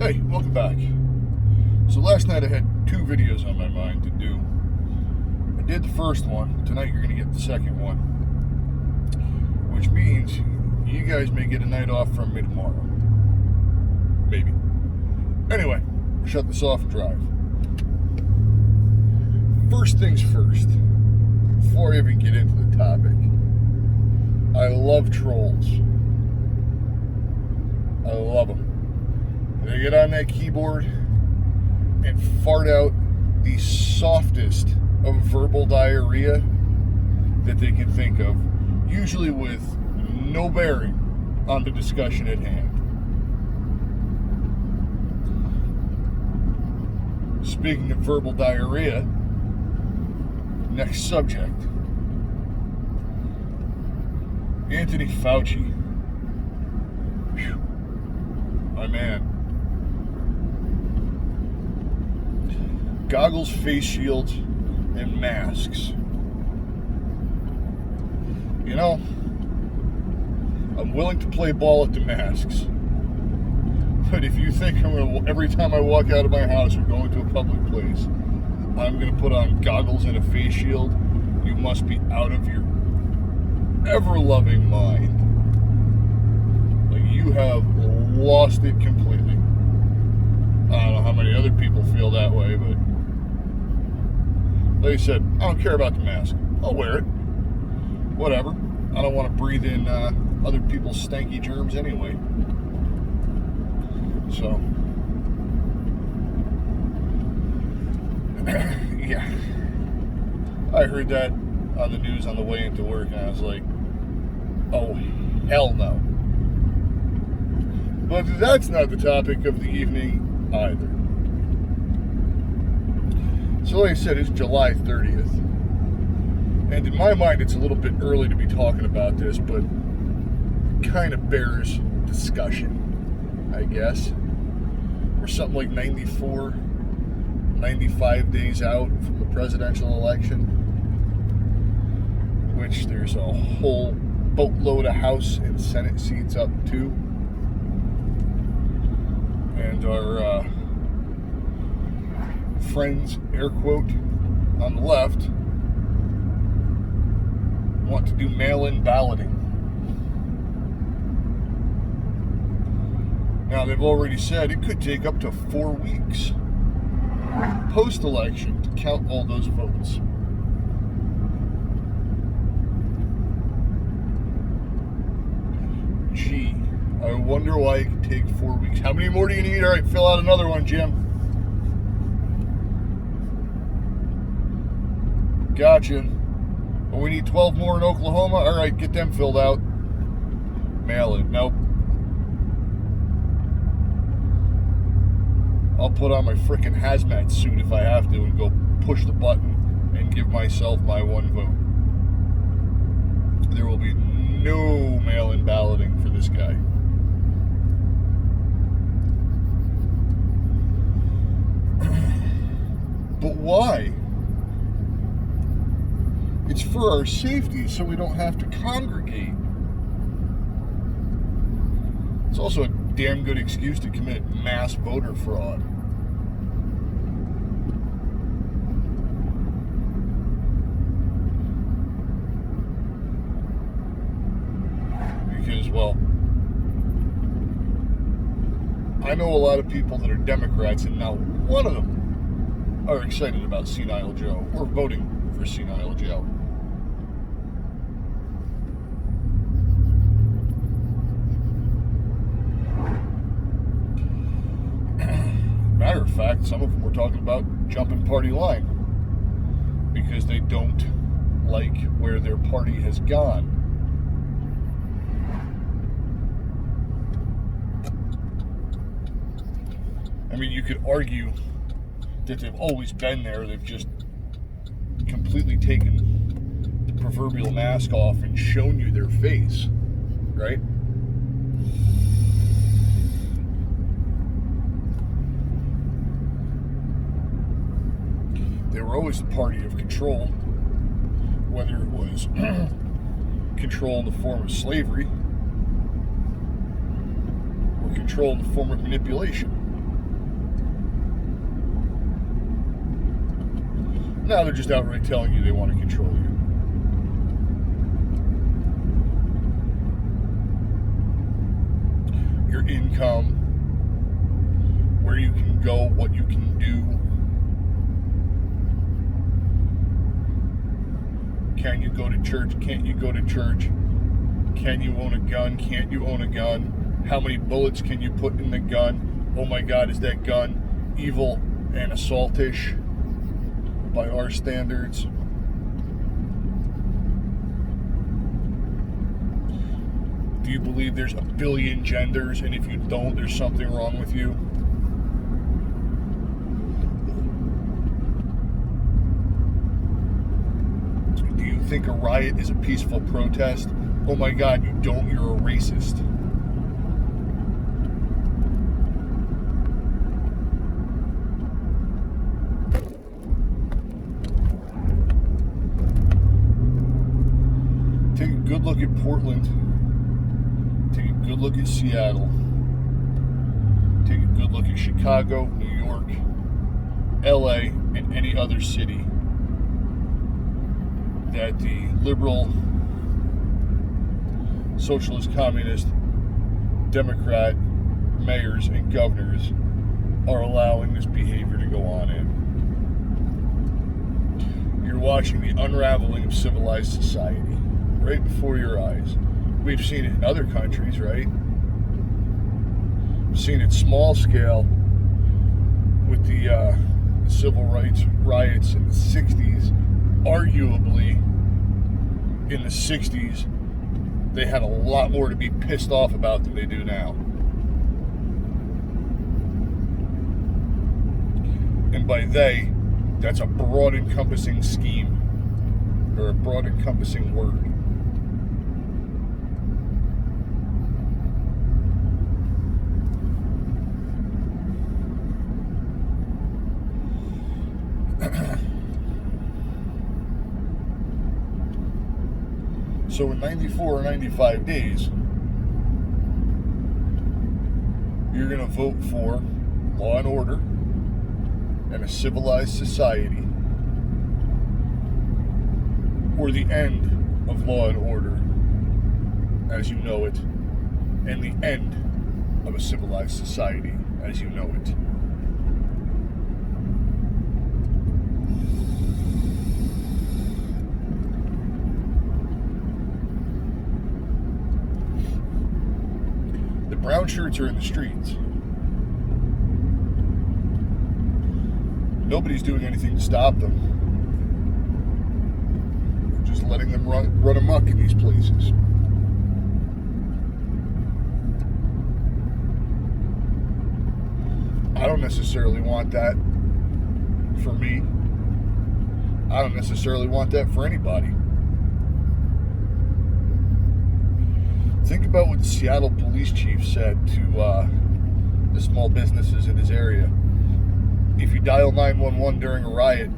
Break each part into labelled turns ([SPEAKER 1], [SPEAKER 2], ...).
[SPEAKER 1] Hey, welcome back. So last night I had two videos on my mind to do. I did the first one. Tonight you're going to get the second one. Which means you guys may get a night off from me tomorrow. Maybe. Anyway, shut this off and drive. First things first, before I even get into the topic, I love trolls. I love them. They get on that keyboard and fart out the softest of verbal diarrhea that they can think of, usually with no bearing on the discussion at hand. Speaking of verbal diarrhea, next subject. Anthony Fauci. Whew. My man. Goggles, face shields, and masks. You know, I'm willing to play ball at the masks. But if you think I'm gonna, every time I walk out of my house or go into a public place, I'm gonna put on goggles and a face shield, you must be out of your ever-loving mind. Like, you have lost it completely. I don't know how many other people feel that way, but like I said, I don't care about the mask. I'll wear it. Whatever. I don't want to breathe in other people's stanky germs anyway. So, yeah. I heard that on the news on the way into work, and I was like, oh, hell no. But that's not the topic of the evening either. So like I said, it's July 30th. And in my mind, it's a little bit early to be talking about this, but kind of bears discussion, I guess. We're something like 94, 95 days out from the presidential election, which there's a whole boatload of House and Senate seats up too. And our friends, air quote, on the left want to do mail-in balloting. Now, they've already said it could take up to 4 weeks post-election to count all those votes. Gee, I wonder why it could take 4 weeks. How many more do you need? All right, fill out another one, Jim. Gotcha. Well, we need 12 more in Oklahoma. All right, get them filled out. Mail it. Nope. I'll put on my frickin' hazmat suit if I have to and go push the button and give myself my one vote. There will be no mail-in balloting for this guy. But why? It's for our safety, so we don't have to congregate. It's also a damn good excuse to commit mass voter fraud. Because, well, I know a lot of people that are Democrats, and not one of them are excited about Senile Joe or voting for Senile Joe. Matter of fact, some of them were talking about jumping party line because they don't like where their party has gone. I mean, you could argue that they've always been there. They've just completely taken the proverbial mask off and shown you their face, right? They were always the party of control, whether it was control in the form of slavery or control in the form of manipulation. Now they're just outright telling you they want to control you. Your income, where you can go, what you can do. Can you go to church? Can't you go to church? Can you own a gun? Can't you own a gun? How many bullets can you put in the gun? Oh my God, is that gun evil and assaultish by our standards? Do you believe there's a billion genders, and if you don't, there's something wrong with you? Do you think a riot is a peaceful protest? Oh my God, you don't, you're a racist. Take a good look at Portland. Take a good look at Seattle. Take a good look at Chicago, New York, LA, and any other city that the liberal, socialist, communist, Democrat mayors and governors are allowing this behavior to go on in. You're watching the unraveling of civilized society right before your eyes. We've seen it in other countries, right? We've seen it small scale with the civil rights riots in the 60s. Arguably, in the 60s, they had a lot more to be pissed off about than they do now. And by they, that's a broad encompassing scheme, or a broad encompassing word. So in 94 or 95 days, you're going to vote for law and order and a civilized society, or the end of law and order as you know it, and the end of a civilized society as you know it. Brown shirts are in the streets. Nobody's doing anything to stop them. We're just letting them run amok in these places. I don't necessarily want that for me. I don't necessarily want that for anybody. Think about what the Seattle police chief said to the small businesses in his area. If you dial 911 during a riot,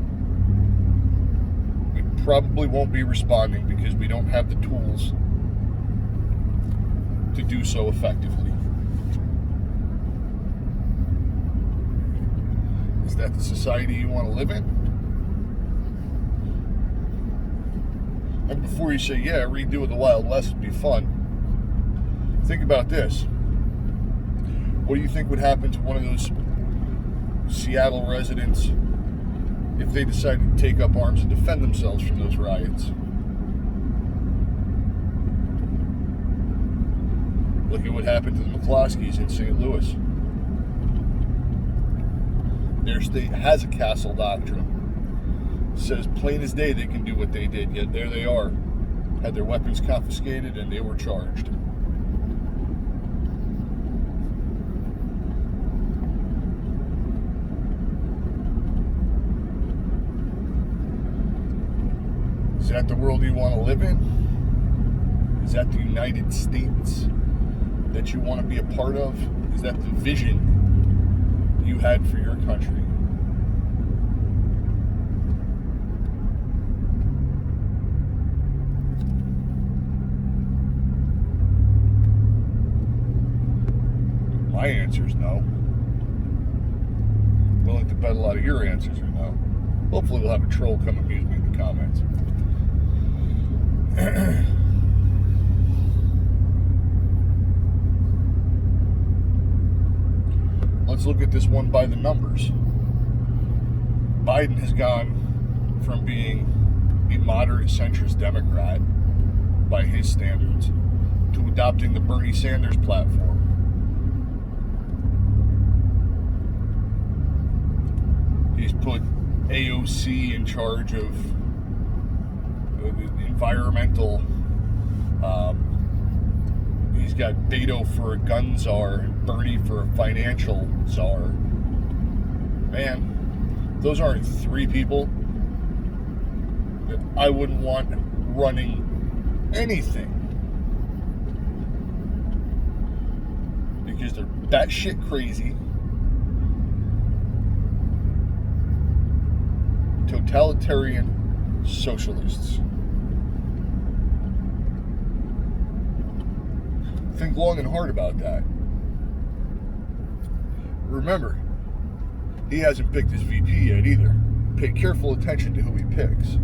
[SPEAKER 1] we probably won't be responding because we don't have the tools to do so effectively. Is that the society you want to live in? And before you say, yeah, redo the Wild West would be fun, think about this. What do you think would happen to one of those Seattle residents if they decided to take up arms and defend themselves from those riots? Look at what happened to the McCloskeys in St. Louis. Their state has a castle doctrine. It says plain as day they can do what they did, yet there they are. Had their weapons confiscated and they were charged. Is that the world you want to live in? Is that the United States that you want to be a part of? Is that the vision you had for your country? My answer is no. I'm willing to bet a lot of your answers are no. Hopefully we'll have a troll come amuse me in the comments. Let's look at this one by the numbers. Biden has gone from being a moderate centrist Democrat by his standards to adopting the Bernie Sanders platform. He's put AOC in charge of environmental. He's got Beto for a gun czar and Bernie for a financial czar. Man, those aren't three people that I wouldn't want running anything. Because they're batshit crazy, totalitarian socialists. Think long and hard about that. Remember, he hasn't picked his VP yet either. Pay careful attention to who he picks.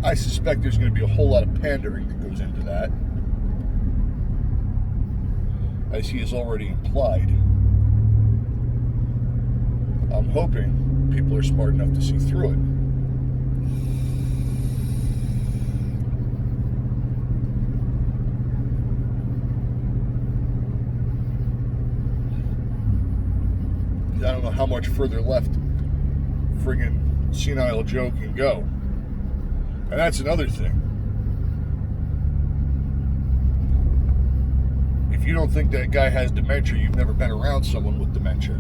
[SPEAKER 1] I suspect there's going to be a whole lot of pandering that goes into that, as he has already implied. I'm hoping people are smart enough to see through it. I don't know how much further left friggin' senile Joe can go. And that's another thing. If you don't think that guy has dementia, you've never been around someone with dementia.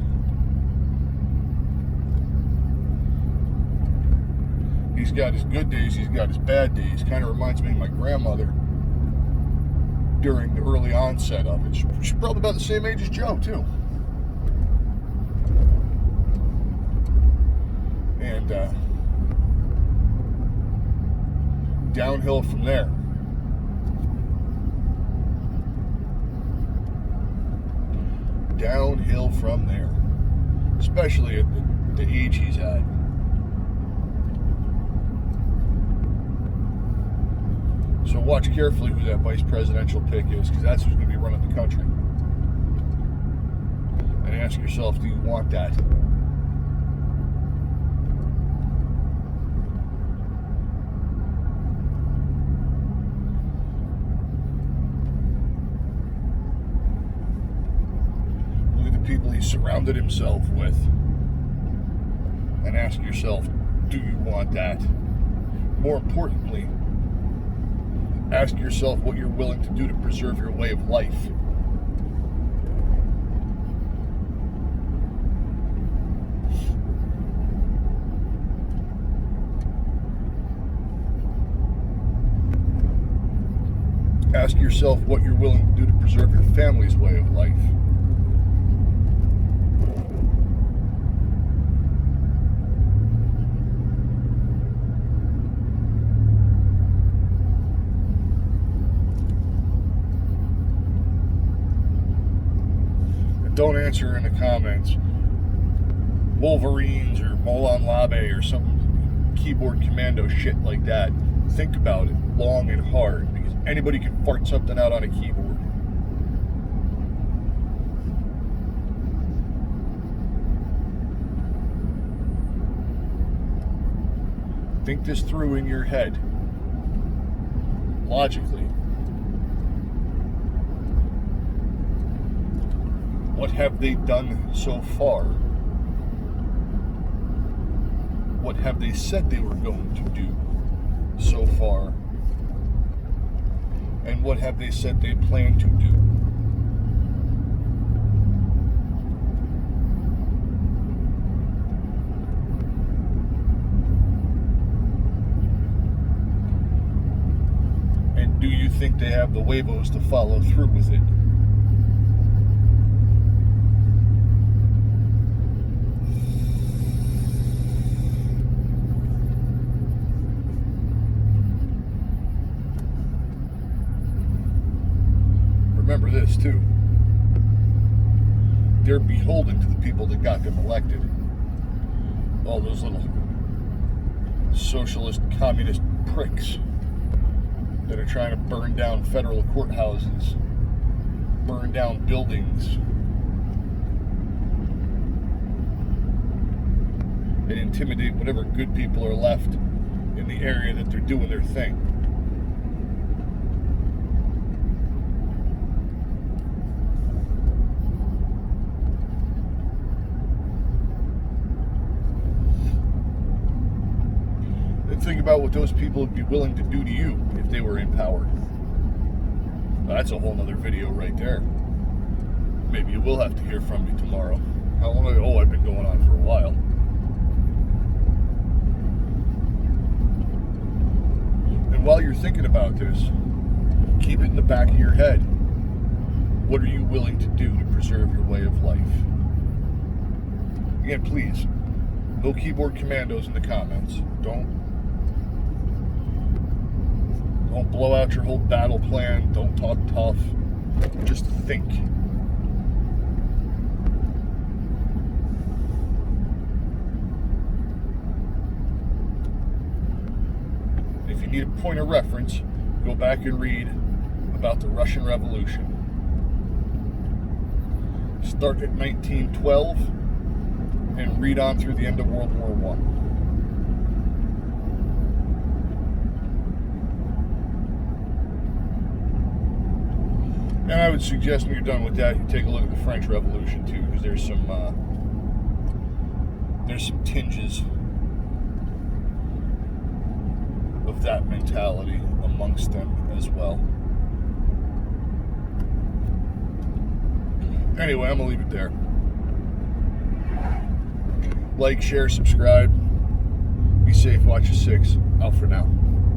[SPEAKER 1] He's got his good days, he's got his bad days. Kind of reminds me of my grandmother during the early onset of it. She's probably about the same age as Joe, too. And downhill from there. Downhill from there. Especially at the age he's at. So watch carefully who that vice presidential pick is, because that's who's going to be running the country. And ask yourself, do you want that? People he surrounded himself with, and ask yourself, do you want that? More importantly, ask yourself what you're willing to do to preserve your way of life. Ask yourself what you're willing to do to preserve your family's way of life. Don't answer in the comments Wolverines or Molon Labe or some keyboard commando shit like that. Think about it long and hard, because anybody can fart something out on a keyboard. Think this through in your head, logically. What have they done so far? What have they said they were going to do so far? And what have they said they plan to do? And do you think they have the huevos to follow through with it? Remember this too. They're beholden to the people that got them elected. All those little socialist communist pricks that are trying to burn down federal courthouses, burn down buildings, and intimidate whatever good people are left in the area that they're doing their thing. And think about what those people would be willing to do to you if they were in power. That's a whole nother video right there. Maybe you will have to hear from me tomorrow. How long ago? Oh, I've been going on for a while. And while you're thinking about this, keep it in the back of your head. What are you willing to do to preserve your way of life? Again, please, no keyboard commandos in the comments. Don't blow out your whole battle plan. Don't talk tough. Just think. If you need a point of reference, go back and read about the Russian Revolution. Start at 1912 and read on through the end of World War I. And I would suggest when you're done with that, you take a look at the French Revolution too, because there's some tinges of that mentality amongst them as well. Anyway, I'm gonna leave it there. Like, share, subscribe. Be safe. Watch your six. Out for now.